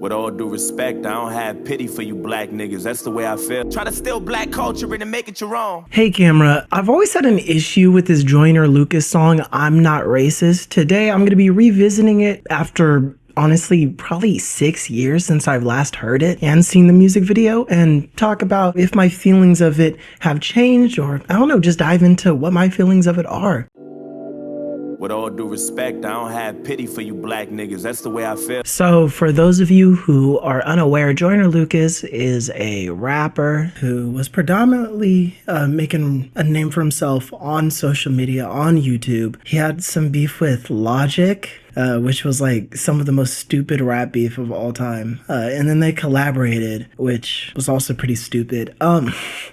With all due respect, I don't have pity for you black niggas. That's the way I feel. Try to steal black culture and make it your own. Hey camera, I've always had an issue with this Joyner Lucas song, I'm Not Racist. Today I'm gonna be revisiting it after honestly probably 6 years since I've last heard it and seen the music video, and talk about if my feelings of it have changed, or I don't know, just dive into what my feelings of it are. With all due respect, I don't have pity for you black niggas. That's the way I feel. So for those of you who are unaware, Joyner Lucas is a rapper who was predominantly making a name for himself on social media, on YouTube. He had some beef with Logic, which was like some of the most stupid rap beef of all time. And then they collaborated, which was also pretty stupid.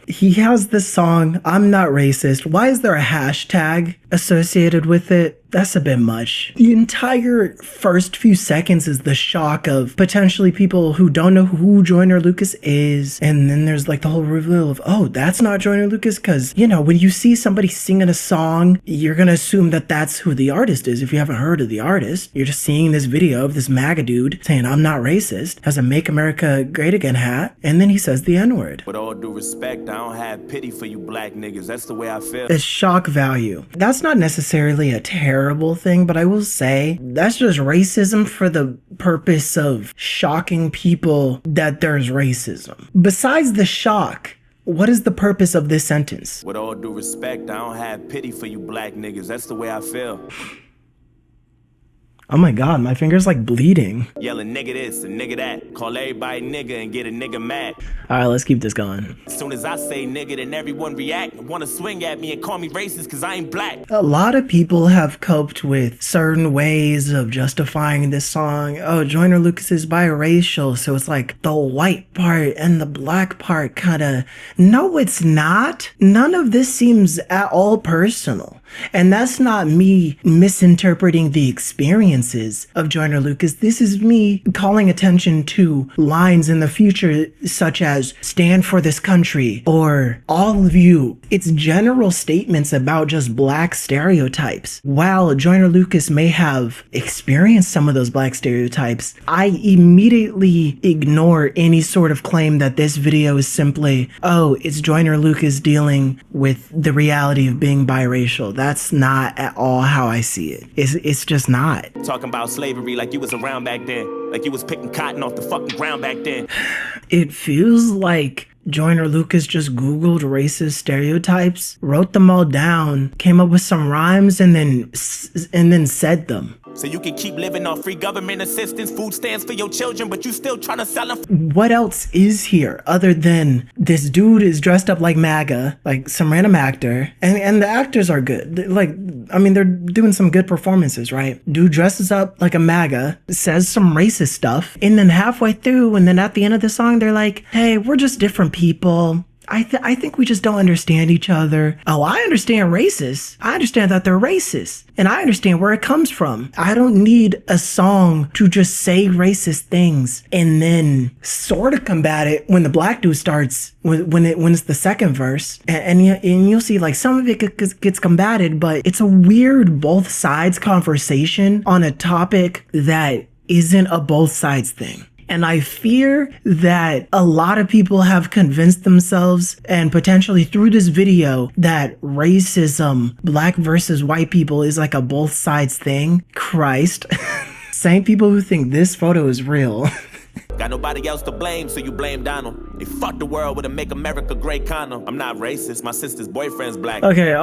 He has this song, I'm Not Racist. Why is there a hashtag associated with it? That's a bit much. The entire first few seconds is the shock of potentially people who don't know who Joyner Lucas is. And then there's like the whole reveal of, oh, that's not Joyner Lucas. Cause you know, when you see somebody singing a song, you're gonna assume that that's who the artist is. If you haven't heard of the artist, you're just seeing this video of this MAGA dude saying, I'm not racist, has a Make America Great Again hat. And then he says the N-word. With all due respect, I don't have pity for you black niggas. That's the way I feel. It's shock value. That's not necessarily a terrible thing, but I will say that's just racism for the purpose of shocking people that there's racism. Besides the shock, what is the purpose of this sentence? With all due respect, I don't have pity for you black niggas. That's the way I feel. Oh my god, my finger's like bleeding. Yelling nigga this and nigga that. Call everybody nigga and get a nigga mad. Alright, let's keep this going. As soon as I say nigga, then everyone react and wanna swing at me and call me racist cause I ain't black. A lot of people have coped with certain ways of justifying this song. Oh, Joyner Lucas is biracial, so it's like the white part and the black part kinda... No, it's not. None of this seems at all personal. And that's not me misinterpreting the experiences of Joyner Lucas. This is me calling attention to lines in the future such as stand for this country or all of you. It's general statements about just black stereotypes. While Joyner Lucas may have experienced some of those black stereotypes, I immediately ignore any sort of claim that this video is simply, oh, it's Joyner Lucas dealing with the reality of being biracial. That's not at all how I see it. It's just not. Talking about slavery like you was around back then. Like you was picking cotton off the fucking ground back then. It feels like Joyner Lucas just Googled racist stereotypes, wrote them all down, came up with some rhymes, and then said them. So you can keep living on free government assistance, food stamps for your children, but you still trying to sell them. What else is here other than this dude is dressed up like MAGA, like some random actor, and the actors are good. Like, I mean, they're doing some good performances, right? Dude dresses up like a MAGA, says some racist stuff, and then halfway through, and then at the end of the song, they're like, hey, we're just different people. I think we just don't understand each other. Oh, I understand racists. I understand that they're racist. And I understand where it comes from. I don't need a song to just say racist things and then sort of combat it when the black dude starts, when it's the second verse. And you'll see like some of it gets combated, but it's a weird both sides conversation on a topic that isn't a both sides thing. And I fear that a lot of people have convinced themselves, and potentially through this video, that racism, black versus white people, is like a both sides thing. Christ. Same people who think this photo is real. Got nobody else to blame, so you blame Donald. They fucked the world with a Make America Great condom. I'm not racist, my sister's boyfriend's black. Okay,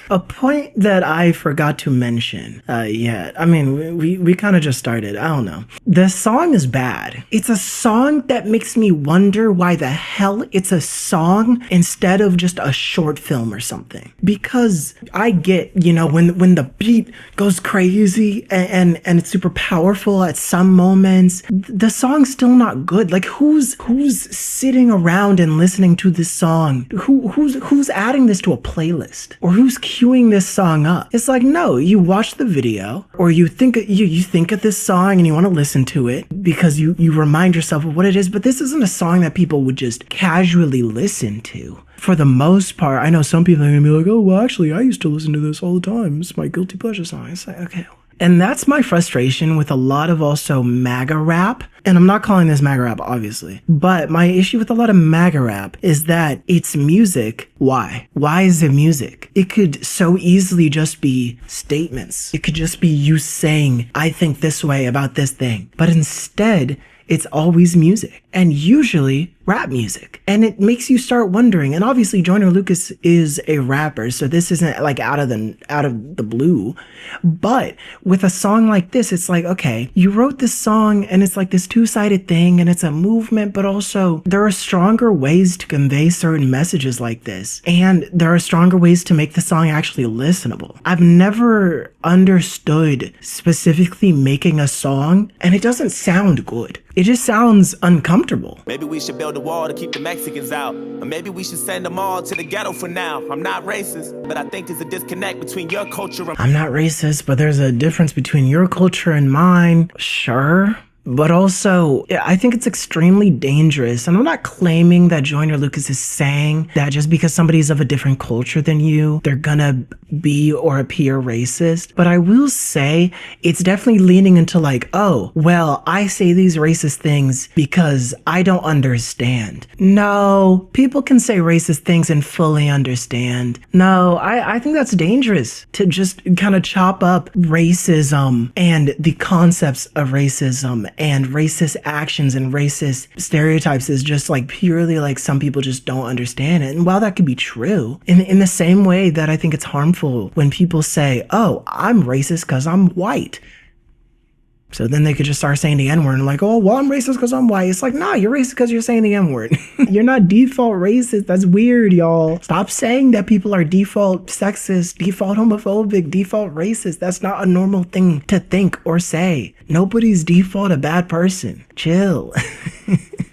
a point that I forgot to mention yet. I mean, we kind of just started. I don't know. The song is bad. It's a song that makes me wonder why the hell it's a song instead of just a short film or something. Because I get, you know, when the beat goes crazy and it's super powerful at some moments, the song's still not good. Like who's sitting around and listening to this song? Who's adding this to a playlist? Or who's queuing this song up? It's like, no, you watch the video, or you think of this song and you want to listen to it because you remind yourself of what it is, but this isn't a song that people would just casually listen to. For the most part, I know some people are gonna be like, oh, well, actually, I used to listen to this all the time. It's my guilty pleasure song. It's like, okay. And that's my frustration with a lot of also MAGA rap and I'm not calling this MAGA rap, obviously, but my issue with a lot of MAGA rap is that it's music. Why? Why is it music? It could so easily just be statements. It could just be you saying, I think this way about this thing. But instead, it's always music, and usually rap music. And it makes you start wondering, and obviously Joyner Lucas is a rapper, so this isn't like out of the blue. But with a song like this, it's like, okay, you wrote this song and it's like this two-sided thing and it's a movement, but also there are stronger ways to convey certain messages like this. And there are stronger ways to make the song actually listenable. I've never understood specifically making a song and it doesn't sound good. It just sounds uncomfortable. Maybe we should build a wall to keep the Mexicans out. Or maybe we should send them all to the ghetto for now. I'm not racist, but I think there's a disconnect between your culture and... I'm not racist, but there's a difference between your culture and mine. Sure. But also, I think it's extremely dangerous. And I'm not claiming that Joyner Lucas is saying that just because somebody's of a different culture than you, they're gonna be or appear racist. But I will say it's definitely leaning into like, oh, well, I say these racist things because I don't understand. No, people can say racist things and fully understand. No, I think that's dangerous to just kind of chop up racism and the concepts of racism and racist actions and racist stereotypes is just like purely like some people just don't understand it. And while that could be true, in the same way that I think it's harmful when people say, oh, I'm racist because I'm white. So then they could just start saying the N-word and like, oh, well, I'm racist because I'm white. It's like, nah, you're racist because you're saying the N-word. You're not default racist. That's weird, y'all. Stop saying that people are default sexist, default homophobic, default racist. That's not a normal thing to think or say. Nobody's default a bad person. Chill.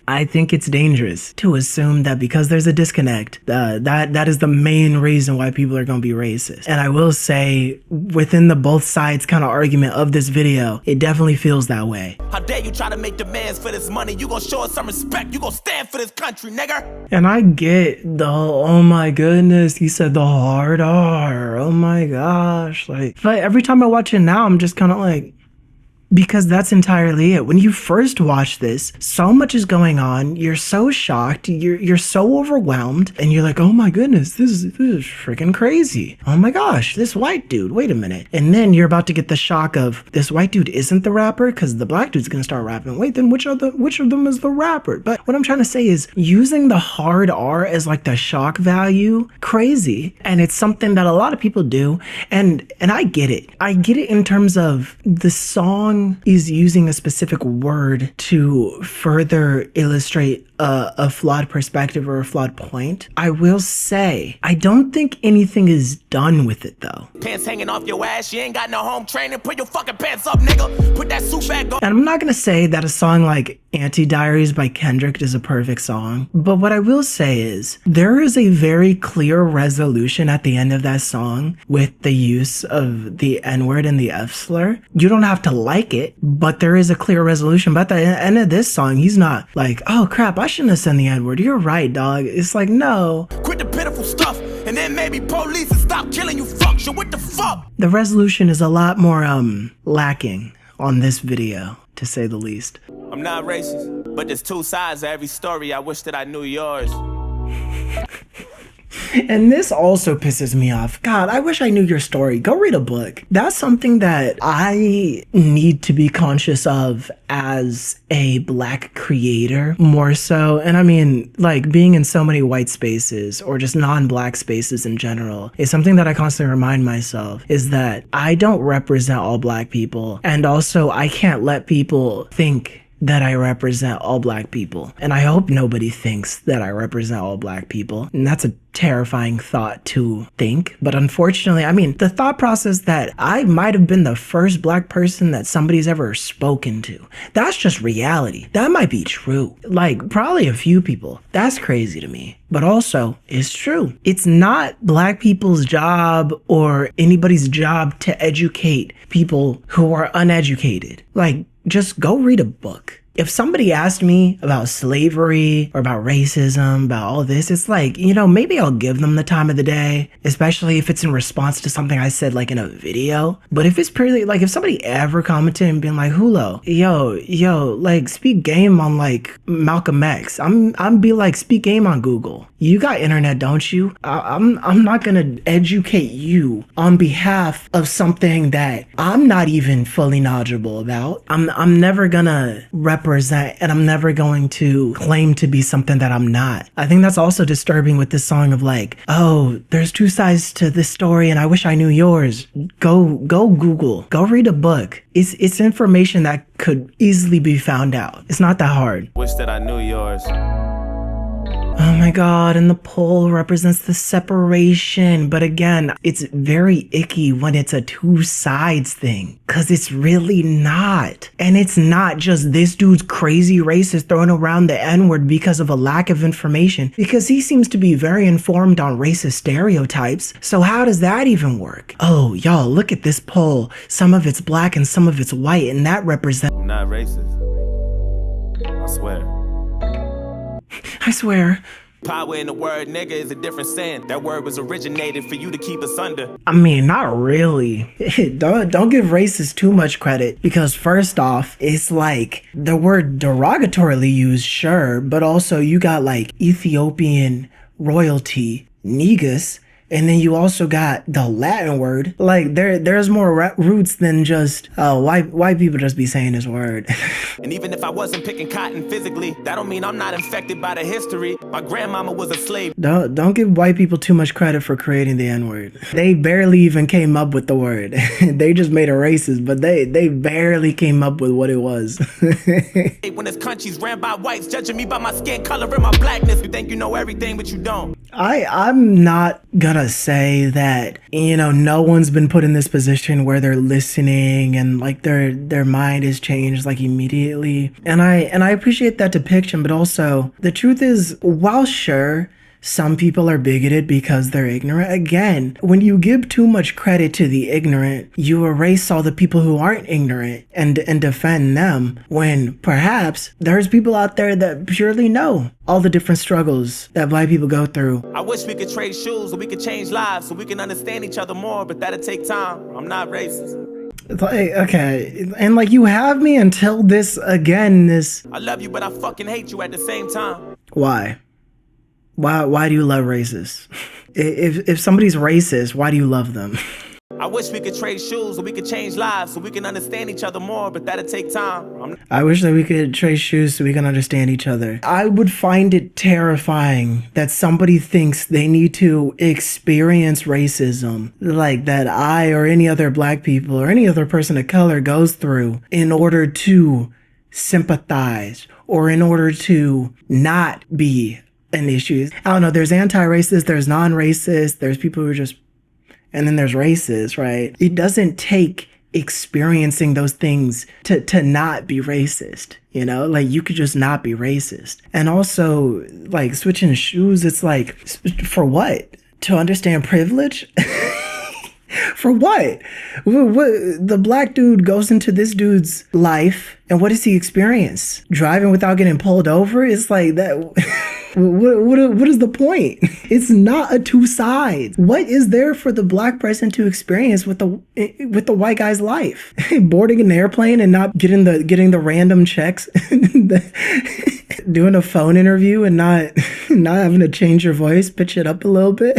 I think it's dangerous to assume that because there's a disconnect, that is the main reason why people are going to be racist. And I will say, within the both sides kind of argument of this video, it definitely feels that way. How dare you try to make demands for this money? You gonna show us some respect. You gonna stand for this country, nigga. And I get the, oh my goodness, he said the hard R. Oh my gosh. Like, but every time I watch it now, I'm just kind of like, because that's entirely it. When you first watch this, so much is going on. You're so shocked. You're so overwhelmed. And you're like, oh my goodness, this is freaking crazy. Oh my gosh, this white dude, wait a minute. And then you're about to get the shock of this white dude isn't the rapper because the black dude's gonna start rapping. Wait, then which of them is the rapper? But what I'm trying to say is using the hard R as like the shock value, crazy. And it's something that a lot of people do. And I get it. I get it in terms of the song is using a specific word to further illustrate a flawed perspective or a flawed point. I will say, I don't think anything is done with it though. Pants hanging off your ass, you ain't got no home training. Put your fucking pants up, nigga. Put that suit back on. And I'm not gonna say that a song like Anti-Diaries by Kendrick is a perfect song, but what I will say is there is a very clear resolution at the end of that song with the use of the N-word and the F slur. You don't have to like it, but there is a clear resolution. But at the end of this song, he's not like, oh crap, I shouldn't have said the N-word. You're right, dog. It's like, no. Quit the pitiful stuff, and then maybe police and stop killing you fucks. What the fuck? The resolution is a lot more lacking on this video, to say the least. I'm not racist, but there's two sides to every story. I wish that I knew yours. And this also pisses me off. God, I wish I knew your story. Go read a book. That's something that I need to be conscious of as a black creator more so. And I mean, like being in so many white spaces or just non-black spaces in general is something that I constantly remind myself is that I don't represent all black people. And also I can't let people think that I represent all black people. And I hope nobody thinks that I represent all black people. And that's a terrifying thought to think. But unfortunately, I mean, the thought process that I might have been the first black person that somebody's ever spoken to, that's just reality. That might be true. Like probably a few people. That's crazy to me. But also, it's true. It's not black people's job or anybody's job to educate people who are uneducated. Like, just go read a book. If somebody asked me about slavery or about racism, about all this, it's like, maybe I'll give them the time of the day, especially if it's in response to something I said like in a video. But if it's purely like if somebody ever commented and been like, Hulo, yo, like speak game on like Malcolm X, I'm be like, speak game on Google. You got internet, don't you? I'm not gonna educate you on behalf of something that I'm not even fully knowledgeable about. I'm never gonna represent, and I'm never going to claim to be something that I'm not. I think that's also disturbing with this song of like, oh, there's two sides to this story and I wish I knew yours. Go Google, go read a book. It's information that could easily be found out. It's not that hard. Wish that I knew yours. Oh my God, and the pole represents the separation. But again, it's very icky when it's a two sides thing, because it's really not. And it's not just this dude's crazy racist throwing around the N-word because of a lack of information, because he seems to be very informed on racist stereotypes. So how does that even work? Oh, y'all, look at this pole. Some of it's black and some of it's white, and that represents... I'm not racist. I swear. I swear. Power in the word nigga is a different saying. That word was originated for you to keep us under. I mean, not really. Don't give racists too much credit, because first off, it's like the word derogatorily used, sure, but also you got like Ethiopian royalty, negus, and then you also got the Latin word. Like there's more roots than just white people just be saying this word. And even if I wasn't picking cotton physically, that don't mean I'm not infected by the history. My grandmama was a slave. Don't give white people too much credit for creating the N-word. They barely even came up with the word. They just made it racist, but they barely came up with what it was. When this country's ran by whites, judging me by my skin color and my blackness, you think you know everything, but you don't. I'm not gonna say that, no one's been put in this position where they're listening and like their mind is changed like immediately. And I appreciate that depiction, but also the truth is, while sure, some people are bigoted because they're ignorant. Again, when you give too much credit to the ignorant, you erase all the people who aren't ignorant and defend them, when perhaps there's people out there that purely know all the different struggles that black people go through. I wish we could trade shoes so we could change lives so we can understand each other more, but that'll take time. I'm not racist. Like, okay, and like you have me until this again, this... I love you, but I fucking hate you at the same time. Why? Why do you love racists? If somebody's racist, why do you love them? I wish we could trade shoes so we could change lives so we can understand each other more, but that'll take time. I wish that we could trade shoes so we can understand each other. I would find it terrifying that somebody thinks they need to experience racism like that I or any other black people or any other person of color goes through in order to sympathize or in order to not be an issue. I don't know, there's anti-racist, there's non-racist, there's people who are just, and then there's racist, right? It doesn't take experiencing those things to not be racist, like you could just not be racist. And also like switching shoes, it's like, for what? To understand privilege? For what? The black dude goes into this dude's life, and what does he experience? Driving without getting pulled over? It's like that. What is the point? It's not a two sides. What is there for the black person to experience with the white guy's life? Boarding an airplane and not getting the random checks, doing a phone interview and not having to change your voice, pitch it up a little bit.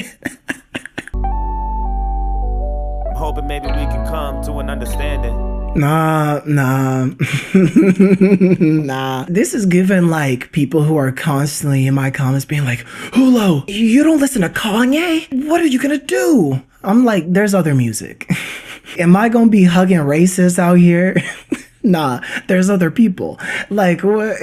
I'm hoping maybe we can come to an understanding. Nah. Nah. This is given like people who are constantly in my comments being like, Hulo, you don't listen to Kanye? What are you gonna do? I'm like, there's other music. Am I gonna be hugging racists out here? Nah, there's other people. Like, what?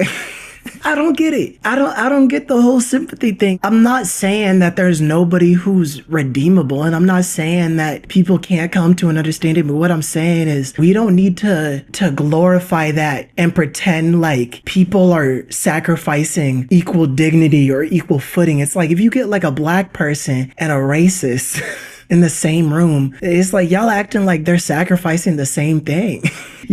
I don't get it. I don't get the whole sympathy thing. I'm not saying that there's nobody who's redeemable, and I'm not saying that people can't come to an understanding, but what I'm saying is we don't need to glorify that and pretend like people are sacrificing equal dignity or equal footing. It's like if you get like a black person and a racist in the same room, it's like y'all acting like they're sacrificing the same thing.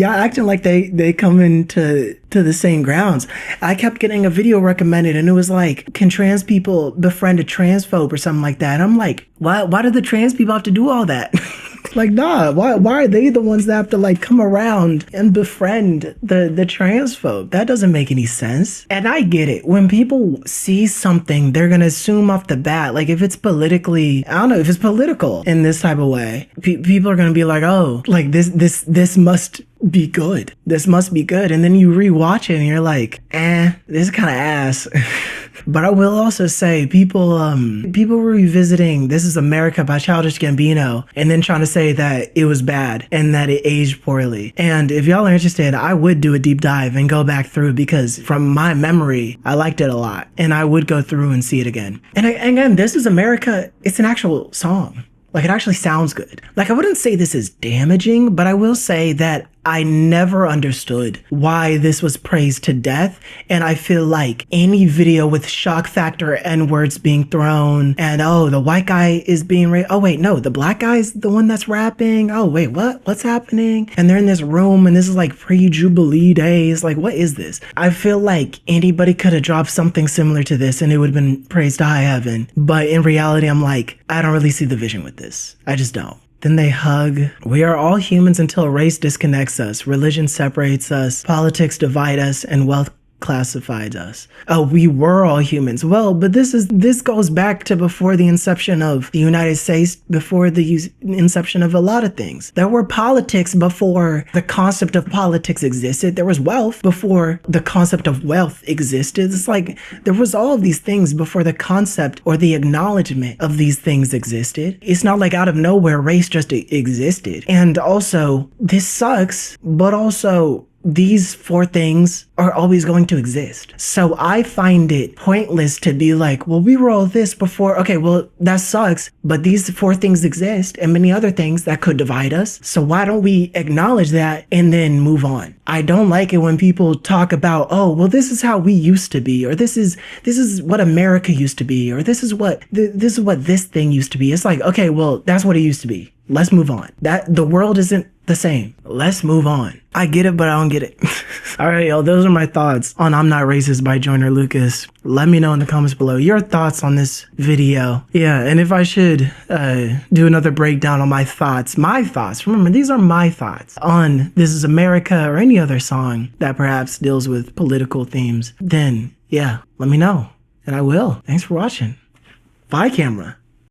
Y'all acting like they come into the same grounds. I kept getting a video recommended and it was like, can trans people befriend a transphobe or something like that? And I'm like, why do the trans people have to do all that? Like, nah, why are they the ones that have to like come around and befriend the transphobe? That doesn't make any sense. And I get it. When people see something, they're gonna assume off the bat, like if it's politically, I don't know, if it's political in this type of way, people are gonna be like, oh, like this must be good. This must be good. And then you rewatch it and you're like, this is kind of ass. But I will also say people were revisiting This Is America by Childish Gambino and then trying to say that it was bad and that it aged poorly. And if y'all are interested, I would do a deep dive and go back through because from my memory, I liked it a lot and I would go through and see it again. And again, This Is America, it's an actual song. Like, it actually sounds good. Like, I wouldn't say this is damaging, but I will say that I never understood why this was praised to death. And I feel like any video with shock factor N-words being thrown and, oh, the white guy is being raped. Oh, wait, no, the black guy's the one that's rapping. Oh, wait, what's happening? And they're in this room and this is like pre-Jubilee days. Like, what is this? I feel like anybody could have dropped something similar to this and it would have been praised to high heaven. But in reality, I'm like, I don't really see the vision with this. I just don't. Then they hug. We are all humans until race disconnects us, religion separates us, politics divide us, and wealth classified us. Oh, we were all humans. Well, but this goes back to before the inception of the United States, before the inception of a lot of things. There were politics before the concept of politics existed. There was wealth before the concept of wealth existed. It's like there was all of these things before the concept or the acknowledgement of these things existed. It's not like out of nowhere race just existed. And also, this sucks, but also these four things are always going to exist. So I find it pointless to be like, well, we were all this before. Okay, well, that sucks, but these four things exist and many other things that could divide us. So why don't we acknowledge that and then move on? I don't like it when people talk about, oh, well, this is how we used to be, or this is what America used to be, or this is what this thing used to be. It's like, okay, well, that's what it used to be. Let's move on. That the world isn't the same. Let's move on. I get it, but I don't get it. All right, y'all. Those are my thoughts on I'm Not Racist by Joyner Lucas. Let me know in the comments below your thoughts on this video. Yeah, and if I should do another breakdown on my thoughts. Remember, these are my thoughts on This Is America or any other song that perhaps deals with political themes. Then, yeah, let me know. And I will. Thanks for watching. Bye, camera.